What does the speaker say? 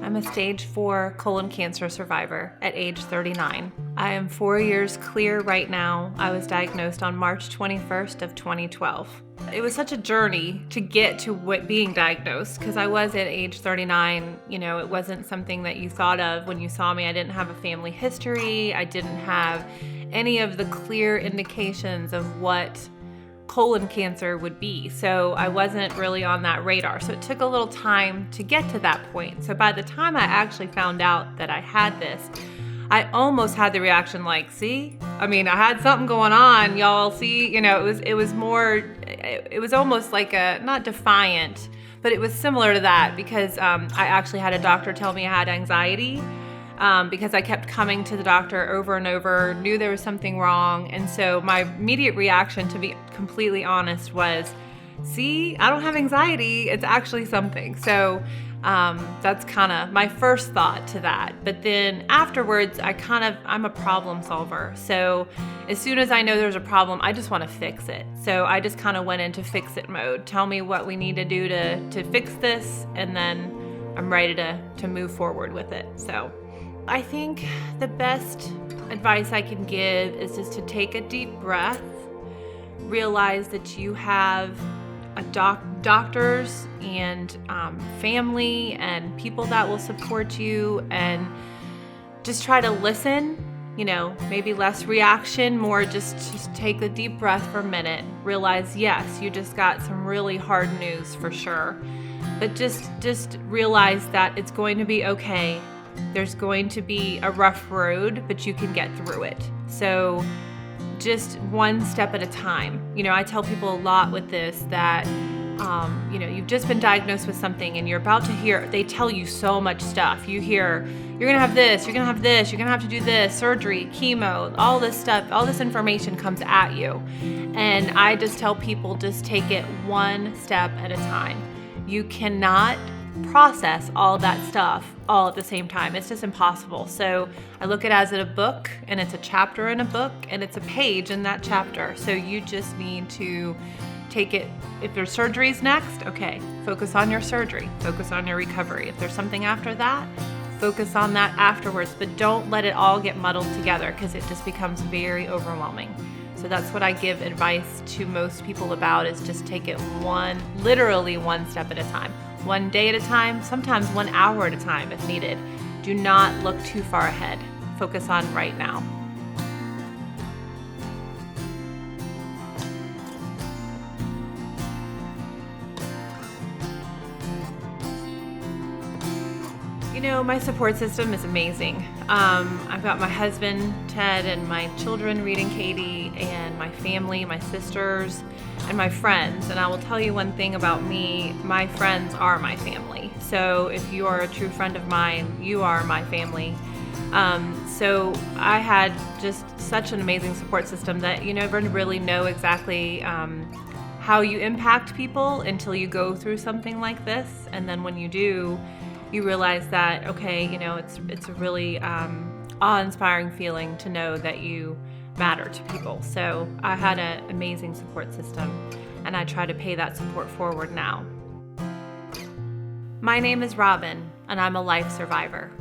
I'm a stage 4 colon cancer survivor at age 39. I am 4 years clear right now. I was diagnosed on March 21st of 2012. It was such a journey to get to being diagnosed because I was at age 39. It wasn't something that you thought of when you saw me. I didn't have a family history. I didn't have any of the clear indications of what colon cancer would be. So I wasn't really on that radar. So it took a little time to get to that point. So by the time I actually found out that I had this, I almost had the reaction like, see? I had something going on, y'all. See? It was almost like not defiant, but it was similar to that because I actually had a doctor tell me I had anxiety. Because I kept coming to the doctor over and over, knew there was something wrong. And so my immediate reaction, to be completely honest, was, see, I don't have anxiety. It's actually something. So that's kind of my first thought to that. But then afterwards, I'm a problem solver. So as soon as I know there's a problem, I just want to fix it. So I just kind of went into fix it mode. Tell me what we need to do to fix this, and then I'm ready to move forward with it. So I think the best advice I can give is just to take a deep breath, realize that you have doctors and family and people that will support you, and just try to listen, maybe less reaction, more just take a deep breath for a minute, realize, yes, you just got some really hard news for sure, but just realize that it's going to be okay. There's going to be a rough road, but you can get through it. So just one step at a time. I tell people a lot with this that, you've just been diagnosed with something and you're about to hear, they tell you so much stuff. You hear, you're going to have this, you're going to have this, you're going to have to do this, surgery, chemo, all this stuff, all this information comes at you. And I just tell people, just take it one step at a time. You cannot process all that stuff all at the same time. It's just impossible. So I look at it as a book, and it's a chapter in a book, and it's a page in that chapter. So you just need to take it. If there's surgeries next, okay, focus on your surgery, focus on your recovery. If there's something after that, focus on that afterwards, but don't let it all get muddled together because it just becomes very overwhelming. So that's what I give advice to most people about, is just take it literally one step at a time. One day at a time, sometimes 1 hour at a time if needed. Do not look too far ahead. Focus on right now. My support system is amazing. I've got my husband, Ted, and my children, Reed and Katie, and my family, my sisters, and my friends. And I will tell you one thing about me, my friends are my family. So if you are a true friend of mine, you are my family. So I had just such an amazing support system that you never really know exactly how you impact people until you go through something like this. And then when you do, you realize that, okay, it's a really awe-inspiring feeling to know that you matter to people. So I had an amazing support system, and I try to pay that support forward now. My name is Robin, and I'm a life survivor.